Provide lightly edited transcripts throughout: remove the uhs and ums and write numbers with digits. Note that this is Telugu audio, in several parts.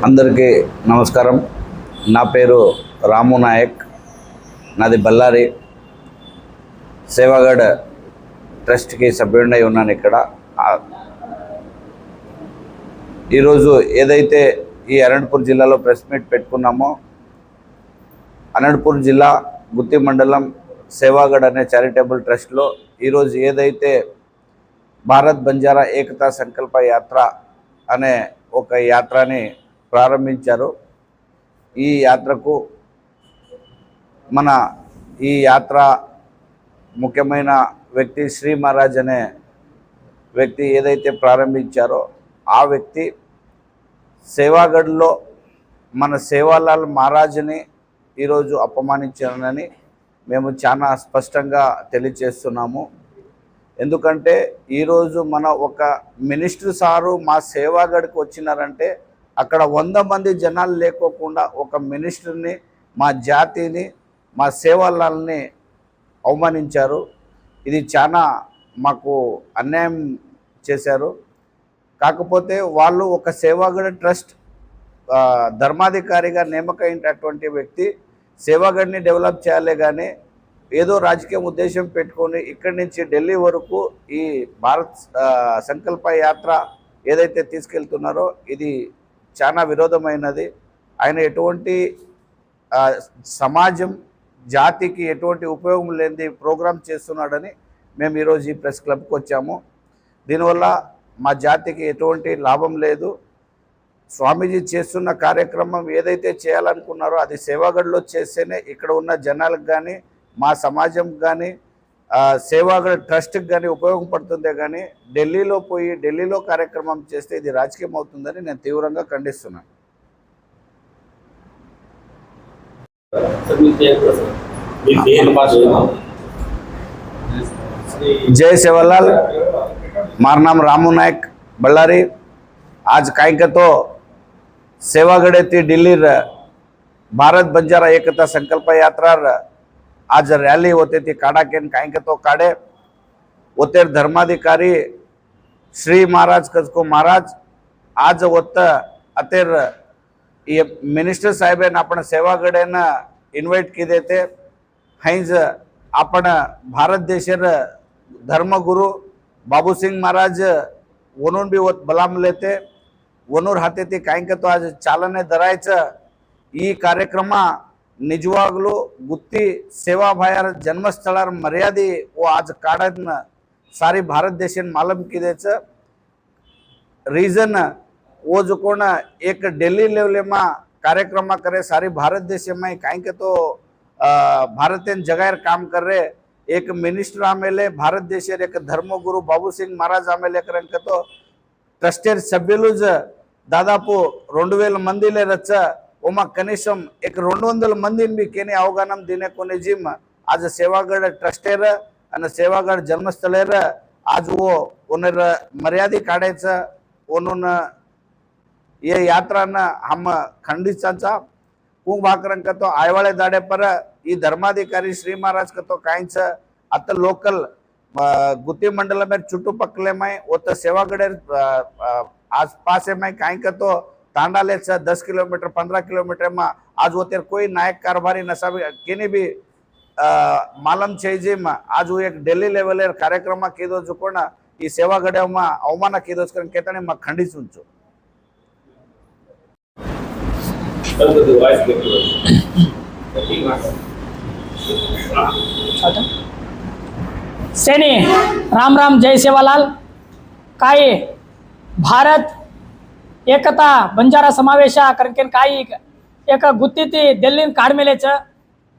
అందరికీ నమస్కారం. నా పేరు రాము నాయక్, నాది బళ్ళారి. సేవాగఢ్ ట్రస్ట్కి సభ్యుడినై ఉన్నాను. ఇక్కడ ఈరోజు ఏదైతే ఈ అనంతపూర్ జిల్లాలో ప్రెస్ మీట్ పెట్టుకున్నామో, అనంతపూర్ జిల్లా గుత్తి మండలం సేవాగఢ్ అనే చారిటబుల్ ట్రస్ట్లో ఈరోజు ఏదైతే భారత్ బంజారా ఏకతా సంకల్ప యాత్ర అనే ఒక యాత్రని ప్రారంభించారు. ఈ యాత్రకు ఈ యాత్ర ముఖ్యమైన వ్యక్తి శ్రీ మహారాజ్ అనే వ్యక్తి ఏదైతే ప్రారంభించారో ఆ వ్యక్తి సేవాగఢ్లో మన సేవాలాల్ మహారాజ్ని ఈరోజు అపమానించారని మేము చాలా స్పష్టంగా తెలియజేస్తున్నాము. ఎందుకంటే ఈరోజు మన ఒక మినిస్టర్ సారు మా సేవాగఢ్కి వచ్చినారంటే అక్కడ 100 మంది జనాలు లేకోకుండా ఒక మినిస్టర్ని, మా జాతిని, మా సేవాలాల్ని అవమానించారు. ఇది చాలా మాకు అన్యాయం చేశారు. కాకపోతే వాళ్ళు ఒక సేవాగఢ్ ట్రస్ట్ ధర్మాధికారిగా నియమకైనటువంటి వ్యక్తి సేవాగఢ్ని డెవలప్ చేయాలి, కానీ ఏదో రాజకీయ ఉద్దేశం పెట్టుకొని ఇక్కడి నుంచి ఢిల్లీ వరకు ఈ భారత్ సంకల్ప యాత్ర ఏదైతే తీసుకెళ్తున్నారో ఇది చాలా విరోధమైనది. ఆయన ఎటువంటి సమాజం జాతికి ఎటువంటి ఉపయోగం లేనిది ప్రోగ్రాం చేస్తున్నాడని మేము ఈరోజు ఈ ప్రెస్ క్లబ్కి వచ్చాము. దీనివల్ల మా జాతికి ఎటువంటి లాభం లేదు. స్వామీజీ చేస్తున్న కార్యక్రమం ఏదైతే చేయాలనుకున్నారో అది సేవాగఢ్లో చేస్తేనే ఇక్కడ ఉన్న జనాలకు కానీ, మా సమాజం కానీ, సేవాగఢ్ ట్రస్ట్కి కానీ ఉపయోగపడుతుందే కానీ ఢిల్లీలో కార్యక్రమం చేస్తే ఇది రాజకీయం అవుతుందని నేను తీవ్రంగా ఖండిస్తున్నాను. जय सेवालाल, मारा नाम रामू नायक बल्लारी. आज काई का तो सेवागढ़ थी दिल्ली भारत बंजारा एकता संकल्प यात्रा आज रैली होती थी काड़ा के काई के तो काड़े होते धर्माधिकारी श्री महाराज को महाराज आज होत अतेर ये मिनिस्टर साहेब अपन सेवागढ़ इन्वाइट की देते हईज अपन भारत देश धर्मगुरु बाबू सिंह महाराज वनून भी वो बलाम लेते वनूर हाथे थी काई के तो आज चालने धरायच ಈ ಕಾರ್ಯಕ್ರಮ ನಿಜವಾಗ್ಲೂ ಗುತ್ತಿ सेवाभायर जन्मस्थळार मर्यादे वो आज काढन सारी भारत देशन मालूम किदेच रीजन वो जो कोण एक दिल्ली लेवल में कार्यक्रम करे सारी भारत देश में काई के तो भारतीय जगह काम कर रहे एक मिनिस्टर आमेले भारत देश एक धर्मगुरु बाबू सिंह महाराज आमेले करें तो ट्रस्टेड सभ्युलूज दादापू 2000 मंदिले रच ओमा कनीसम एक 200 मंदिन भी केने अवगानम दिने कोने जिम आज सेवागढ़ ट्रस्टेर अने सेवागढ़ जन्मस्थळेर आज वो उनर मर्यादा काढायच उन्होंन ये यात्राना हम खंडिताचा खूप भाकरंक तो आयवाळे दाडे पर ई धर्माधिकारी श्री महाराज का तो काहीच आता लोकल गुत्ती मंडल में चुट्टुपक्कले में वो सेवागढ़ आसपास में काई का तो तांडाले 10 किलोमीटर 15 किलोमीटर में आज वो तेर कोई नायक कारभारी नशा केनी भी मालम छे में आज वो एक दिल्ली लेवल कार्यक्रम कीधो जो कोण ई सेवागढ़ में अवमान कीधो केतने में खंडित उंचु सेनी राम राम जय सेवालाल. काय भारत एकता बंजारा समावेश करकेन काही एक गुत्ती ती दिल्ली काढमेलेच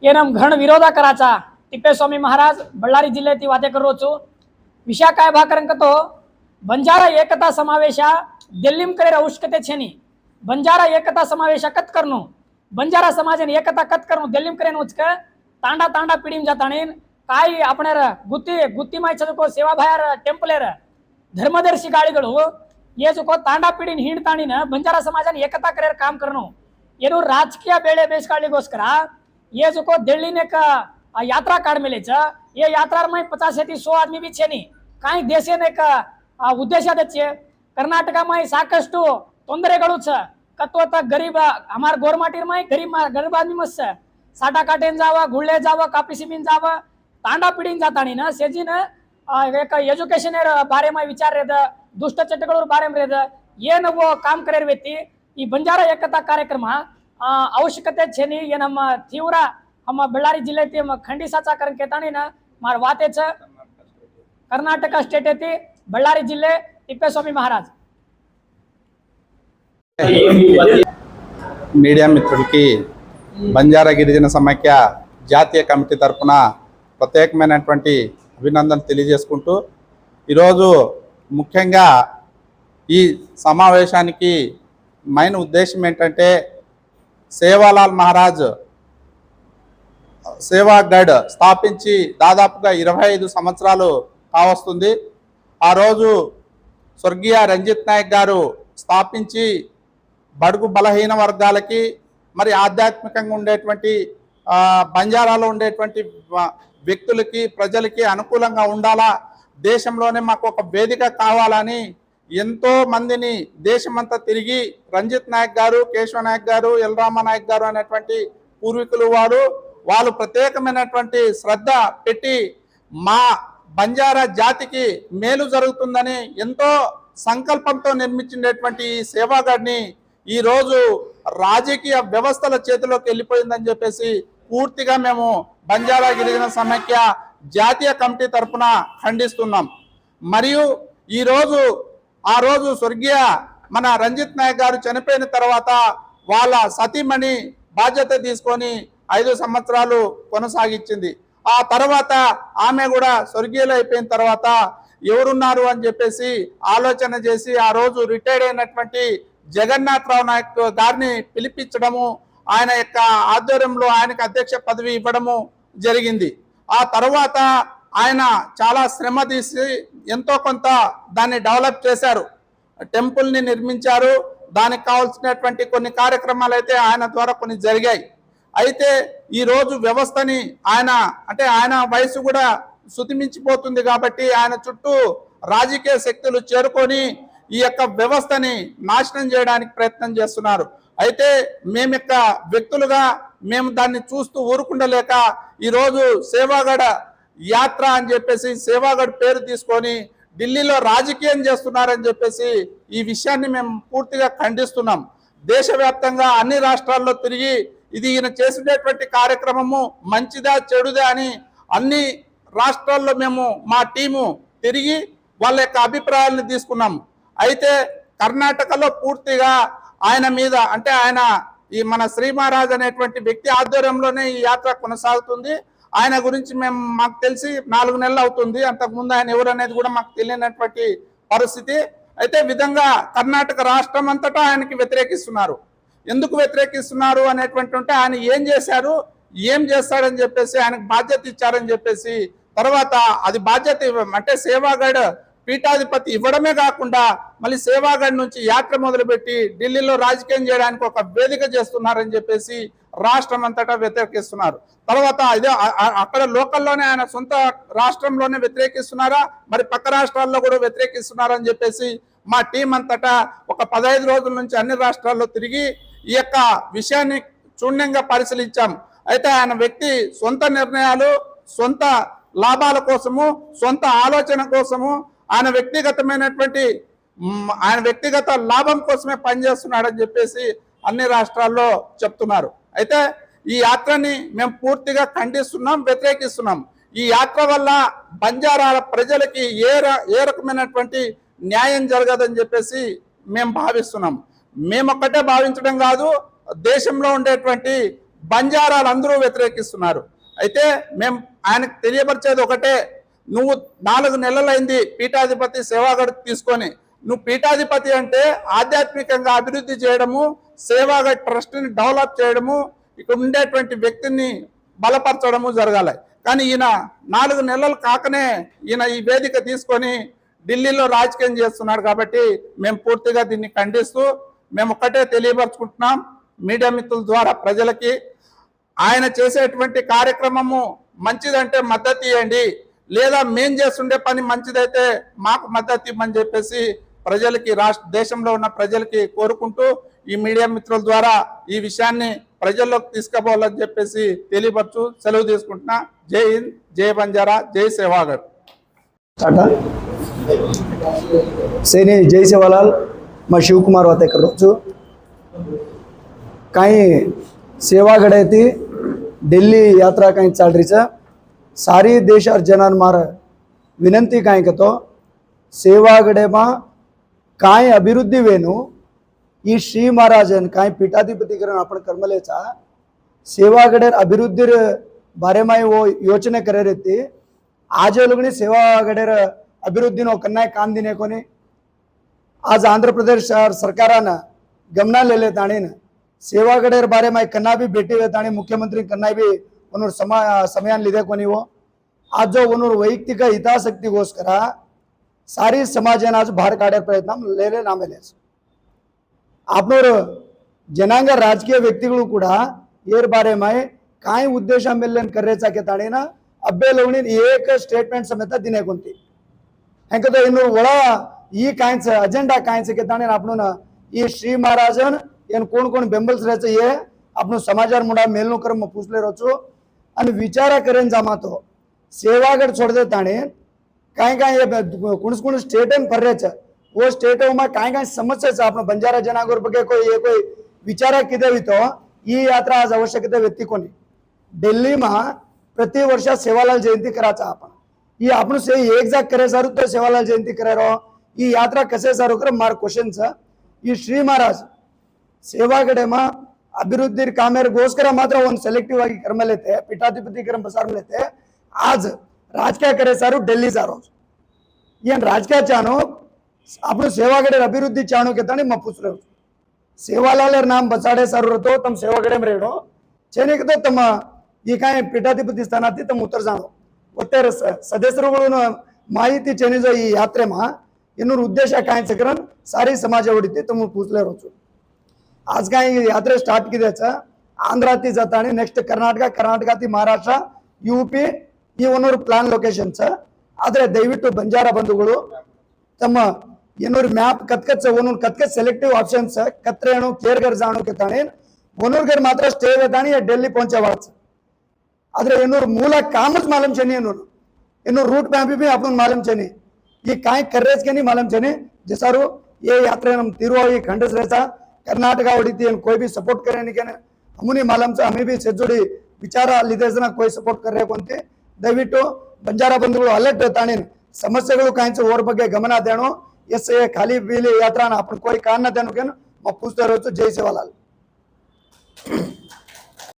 ಏನಂ घण विरोध कराचा तिप्पेस्वामी महाराज बಳ್ಳಾರಿ जिल्हे ती वाते करो छु विषय काय भाकरंक तो बंजारा एकता समावेश दिल्ली में करे आवश्यकते छेनी बंजारा एकता समावेश कत करनो बंजारा समाज एकता कत करनो दिल्ली में करे उचक तांडा तांडा पिढीम जाताणी काय आपण गुत्ती गुत्ती माय चदको सेवा भायर टेंपलेर धर्मदर्शी गाळीगळु ये जो को तांडा पिढीन हिंडताणी न बंजारा समाजाने एकता करे काम करनो ಏನು ರಾಜಕೀಯ ಬೇಳೆ ಬೇಯಿಸ್ಕೊಳ್ಳಿಗೋಸ್ಕರ ये जो को दिल्ली ने का यात्रा काढ मेले ये यात्रा में 50 से 100 आदमी भी छे नहीं कहीं देशे ने उद्देश्य छे कर्नाटक में साकष्टु ತೊಂದರೆಗಳು कत्वता गरीब हमार गोरमाटीर में गरीब आदमी मस्त साटा काटेन जावा गुळ्ळे जावा कापी सिमीन जावा तांडा पिढीन जातानी ना सेजीन एक एजुकेशन बारे में विचार रेद दुष्ट चटಗಳ बारे में रेद ಏನು काम करे व्यक्ति ಈ ಬಂಜಾರ ಏಕತಾ ಕಾರ್ಯಕ್ರಮ ಅವಶ್ಯಕತೆ छेनी ये ನಮ್ಮ ತೀವ್ರ हम बಳ್ಳಾರಿ जिल्हे खंडीसाचा कारण केतानी ना मार वाते कर्नाटक स्टेट येते बಳ್ಳಾರಿ जिल्हे तिप्पेस्वामी महाराज మీడియా మిత్రులకి బంజారా గిరిజన సమైక్య జాతీయ కమిటీ తరఫున ప్రత్యేకమైనటువంటి అభినందనలు తెలియజేసుకుంటూ ఈరోజు ముఖ్యంగా ఈ సమావేశానికి మెయిన్ ఉద్దేశం ఏంటంటే సేవాలాల్ మహారాజ్ సేవాగఢ్ స్థాపించి దాదాపుగా 25 సంవత్సరాలు కావస్తుంది. ఆ రోజు స్వర్గీయ రంజిత్ నాయక్ గారు స్థాపించి బడుగు బలహీన వర్గాలకి మరి ఆధ్యాత్మికంగా ఉండేటువంటి బంజారాలో ఉండేటువంటి వ్యక్తులకి ప్రజలకి అనుకూలంగా ఉండాలా, దేశంలోనే మాకు ఒక వేదిక కావాలని ఎంతో మందిని దేశమంతా తిరిగి రంజిత్ నాయక్ గారు, కేశవ నాయక్ గారు, ఎల్రామ నాయక్ గారు అనేటువంటి పూర్వీకులు వాళ్ళు ప్రత్యేకమైనటువంటి శ్రద్ధ పెట్టి మా బంజారా జాతికి మేలు జరుగుతుందని ఎంతో సంకల్పంతో నిర్మించినటువంటి ఈ సేవాగఢ్ని ఈరోజు రాజకీయ వ్యవస్థల చేతిలోకి వెళ్ళిపోయిందని చెప్పేసి పూర్తిగా మేము బంజారా గిరిజన సమైక్య జాతీయ కమిటీ తరఫున ఖండిస్తున్నాం. మరియు ఆ రోజు స్వర్గీయ మన రంజిత్ నాయక్ గారు చనిపోయిన తర్వాత వాళ్ళ సతీమణి బాధ్యత తీసుకొని 5 సంవత్సరాలు కొనసాగించింది. ఆ తర్వాత ఆమె కూడా స్వర్గీయులు అయిపోయిన తర్వాత ఎవరున్నారు అని చెప్పేసి ఆలోచన చేసి ఆ రోజు రిటైర్డ్ అయినటువంటి జగన్నాథరావు నాయక్ గారిని పిలిపించడము, ఆయన యొక్క ఆధ్వర్యంలో ఆయనకు అధ్యక్ష పదవి ఇవ్వడము జరిగింది. ఆ తర్వాత ఆయన చాలా శ్రమ తీసి ఎంతో కొంత దాన్ని డెవలప్ చేశారు, టెంపుల్ని నిర్మించారు. దానికి కావాల్సినటువంటి కొన్ని కార్యక్రమాలు అయితే ఆయన ద్వారా కొన్ని జరిగాయి. అయితే ఈరోజు వ్యవస్థని ఆయన వయసు కూడా శుతిమించిపోతుంది కాబట్టి ఆయన చుట్టూ రాజకీయ శక్తులు చేరుకొని ఈ యొక్క వ్యవస్థని నాశనం చేయడానికి ప్రయత్నం చేస్తున్నారు. అయితే మేము యొక్క వ్యక్తులుగా మేము దాన్ని చూస్తూ ఊరుకుండలేక ఈరోజు సేవాగఢ్ యాత్ర అని చెప్పేసి సేవాగఢ్ పేరు తీసుకొని ఢిల్లీలో రాజకీయం చేస్తున్నారని చెప్పేసి ఈ విషయాన్ని మేము పూర్తిగా ఖండిస్తున్నాం. దేశవ్యాప్తంగా అన్ని రాష్ట్రాల్లో తిరిగి ఇది ఈయన చేసినటువంటి కార్యక్రమము మంచిదా చెడుదా అని అన్ని రాష్ట్రాల్లో మేము మా టీము తిరిగి వాళ్ళ యొక్క అభిప్రాయాలను తీసుకున్నాం. అయితే కర్ణాటకలో పూర్తిగా ఆయన మీద ఆయన ఈ మన శ్రీ మహారాజ్ అనేటువంటి వ్యక్తి ఆధ్వర్యంలోనే ఈ యాత్ర కొనసాగుతుంది. ఆయన గురించి మాకు తెలిసి 4 నెలలు అవుతుంది. అంతకుముందు ఆయన ఎవరు అనేది కూడా మాకు తెలియనటువంటి పరిస్థితి. అయితే విధంగా కర్ణాటక రాష్ట్రం అంతటా ఆయనకి వ్యతిరేకిస్తున్నారు. ఎందుకు వ్యతిరేకిస్తున్నారు అనేటువంటి ఆయన ఏం చేశారు, ఏం చేస్తాడని చెప్పేసి ఆయనకు బాధ్యత ఇచ్చారని చెప్పేసి తర్వాత అది బాధ్యత సేవాగఢ్ పీఠాధిపతి ఇవ్వడమే కాకుండా మళ్ళీ సేవాగఢ్ నుంచి యాత్ర మొదలుపెట్టి ఢిల్లీలో రాజకీయం చేయడానికి ఒక వేదిక చేస్తున్నారని చెప్పేసి రాష్ట్రం అంతటా వ్యతిరేకిస్తున్నారు. తర్వాత అక్కడ లోకల్లోనే ఆయన సొంత రాష్ట్రంలోనే వ్యతిరేకిస్తున్నారా, మరి పక్క రాష్ట్రాల్లో కూడా వ్యతిరేకిస్తున్నారని చెప్పేసి మా టీం అంతటా ఒక 15 రోజుల నుంచి అన్ని రాష్ట్రాల్లో తిరిగి ఈ యొక్క విషయాన్ని క్షుణ్ణంగా పరిశీలించాం. అయితే ఆయన వ్యక్తి సొంత నిర్ణయాలు, సొంత లాభాల కోసము, సొంత ఆలోచన కోసము, ఆయన వ్యక్తిగత లాభం కోసమే పనిచేస్తున్నాడని చెప్పేసి అన్ని రాష్ట్రాల్లో చెప్తున్నారు. అయితే ఈ యాత్రని మేము పూర్తిగా ఖండిస్తున్నాం, వ్యతిరేకిస్తున్నాం. ఈ యాత్ర వల్ల బంజారాల ప్రజలకి ఏ రకమైనటువంటి న్యాయం జరగదని చెప్పేసి మేము భావిస్తున్నాం. మేమొక్కటే భావించడం కాదు, దేశంలో ఉండేటువంటి బంజారాలందరూ వ్యతిరేకిస్తున్నారు. అయితే మేము ఆయనకు తెలియపరిచేది ఒకటే, నువ్వు 4 నెలలైంది పీఠాధిపతి సేవాగఢ్ తీసుకొని, నువ్వు పీఠాధిపతి అంటే ఆధ్యాత్మికంగా అభివృద్ధి చేయడము, సేవాగఢ్ ట్రస్ట్ని డెవలప్ చేయడము, ఇక్కడ ఉండేటువంటి వ్యక్తిని బలపరచడము జరగాలి. కానీ ఈయన 4 నెలలు కాకనే ఈయన ఈ వేదిక తీసుకొని ఢిల్లీలో రాజకీయం చేస్తున్నాడు. కాబట్టి మేము పూర్తిగా దీన్ని ఖండిస్తూ మేము ఒక్కటే తెలియపరుచుకుంటున్నాం మీడియా మిత్రుల ద్వారా ప్రజలకి, ఆయన చేసేటువంటి కార్యక్రమము మంచిదంటే మద్దతు ఇవ్వండి, లేదా మేం చేస్తుండే పని మంచిదైతే మాకు మద్దతు ఇవ్వమని చెప్పేసి ప్రజలకి, దేశంలో ఉన్న ప్రజలకి కోరుకుంటూ ఈ మీడియా మిత్రుల ద్వారా ఈ విషయాన్ని ప్రజల్లోకి తీసుకుపోవాలని చెప్పేసి తెలియపరచు సెలవు తీసుకుంటున్నా. జై హింద్, జై బంజారా, జై సేవాగఢ్. टाटा सैनी जय सेवालाल मैं शिवकुमार वातेकर रोजू काही सेवागढ़ थी दिल्ली यात्रा काही चाल रही है सारी देश और जनान मार विनंती काही कहतो सेवागढ़ में काही अभिवृद्धि वेनु ई श्री महाराजन काही पीठाधिपतिकरण आपण कर्मलेचा सेवागढ़ अभिवृद्धि बारे में वो योचने करे रहती आज लोगनी सेवागढ़ अभिवृद्धि कन्नाय काम दिने कोनी आज आंध्र प्रदेश सरकारानं गमना लेले ताणीन सेवागढ़ बारे में कन्ना भी भेटी हुए ताणी मुख्यमंत्री कन्ना भी उन्होंने समयान लिदे कोनी वो आज जो उन्होंने वैयक्तिक हितासक्तिगोस्कर सारी समाजन आज बाहर काढे प्रयत्न लेले नामेले आपनोर जनांग राजकीय व्यक्तिगळु ಕೂಡ ಏರ್ ಬಾರೆ ಮೈ ಕಾಯಿ ಉದ್ದೇಶ ಮೇಲೆನ್ ಕರೆಚಾಕೆ ತಾಣಿನ ಅಬ್ಬೆ ಲೋಣಿ ಏಕ ಸ್ಟೇಟ್ಮೆಂಟ್ ಸಮೇತ ದಿನೇ ಕುಂತಿ ಹೆಂಗದ ಇನ್ನು ಒಳ ಈ ಕಾಯಿನ್ಸ್ ಅಜೆಂಡಾ ಕಾಯಿನ್ಸ್ಗೆ ತಾಣಿನ आपनो ಈ ಶ್ರೀ ಮಹಾರಾಜನ್ ಏನ್ कोण ಬೆಂಬಲ್ಸ್ રહેছে એ आपनो समाचार मुडा मेलनु कर म पूछले रोचो અને વિચારા કરેન જામાતો સેવાગઢ છોડ દે તાણે કાઈ કાઈ કોણ સ્ટેટન પર રહે છે वो स्टेटों काई काई समस्या है आपने बंजारा जनांगोर बगे कोई विचार किदेवी तो ये यात्रा आज आवश्यकता व्यक्ति कोनी दिल्ली में प्रति वर्ष सेवालाल जयंती कराचा आपण ये आपण से एक जाग करे सारू तो सेवालाल जयंती करे रो ये यात्रा कसे सारू कर मार क्वेश्चन छ ये श्री महाराज सेवागढ़ में अभिवृद्धि कामेर गोस्कर मात्र ಒಂದು ಸೆಲೆಕ್ಟಿವ್ ಆಗಿ ಕರ್ಮ लेते पीठाधिपति कर्म बसार लेते आज राजकीय करे सारू दिल्ली जारो ये राजकीय चानो आपनो सेवागढ़ अभिवृद्धि चाणो के ताणी मैं पूछ रहे हो सेवालाल नाम बचाड़े सारू तो तम सेवागढ़ में रेड़ो छेने के तो तम ये काई पीठाधिपति स्थानार्थी तम उतर जाणो ಒತ್ತೆರ ಸದಸ್ಯರುಗಳು ಮಾಹಿತಿ ಚೆನಿಜ ಈ ಯಾತ್ರೆ ಮಾ ಇನ್ನೂರು ಉದ್ದೇಶ ಕಾಯಿ ಸಕರನ್ सारी समाज ಹೊಡಿತಿ ತಮ್ಮ पूछले रोचो आज काय यात्रे स्टार्ट किदेचा आंध्रा ती जाताणी नेक्स्ट कर्नाटक ती महाराष्ट्र यूपी ಈ ಒನ್ನೂರು ಪ್ಲಾನ್ ಲೊಕೇಶನ್ಸ್ ಆದ್ರೆ ದಯವಿಟ್ಟು ಬಂಜಾರ ಬಂಧುಗಳು ತಮ್ಮ ಏನೂರು ಮ್ಯಾಪ್ ಕತ್ಕತ್ ಸೆಲೆಕ್ಟಿವ್ ಆಪ್ಷನ್स कत्रेणु केरगर जाणो के ताणे वनूरगर मात्र स्टे वेताणी दिल्ली पहुंचे वाच आದ್ರೆ ಏನೂರು ಮೂಲ कामच मालूम छनी ಏನೂರು रूट मैप भी अपन मालूम छनी ये काय कर्रेज के नहीं मालूम छनी जसारू ये यात्रा नम तिरुवाई खंडस रहता कर्नाटक ಹೊಡಿತಿ कोई भी सपोर्ट करे नहीं के हमुनी मालूम से हमें भी सेजोड़ी विचार लिदे जना कोई सपोर्ट कर रहे कोंते ದಯವಿಟ್ಟು ಬಂಜಾರ ಬಂಧುಗಳು ಅಲರ್ಟ್ ತಾಣಿ ಸಮಸ್ಯೆಗಳು ಕಾಯಿಸ ಓರ್ ಬಗ್ಗೆ ಗಮನ ದೇಣೋ ಎಸ್ ಖಾಲಿ ಬೀಲಿ ಯಾತ್ರಾ आपण कोई कान न देनो के मैं पूछते रहो जय सेवालाल।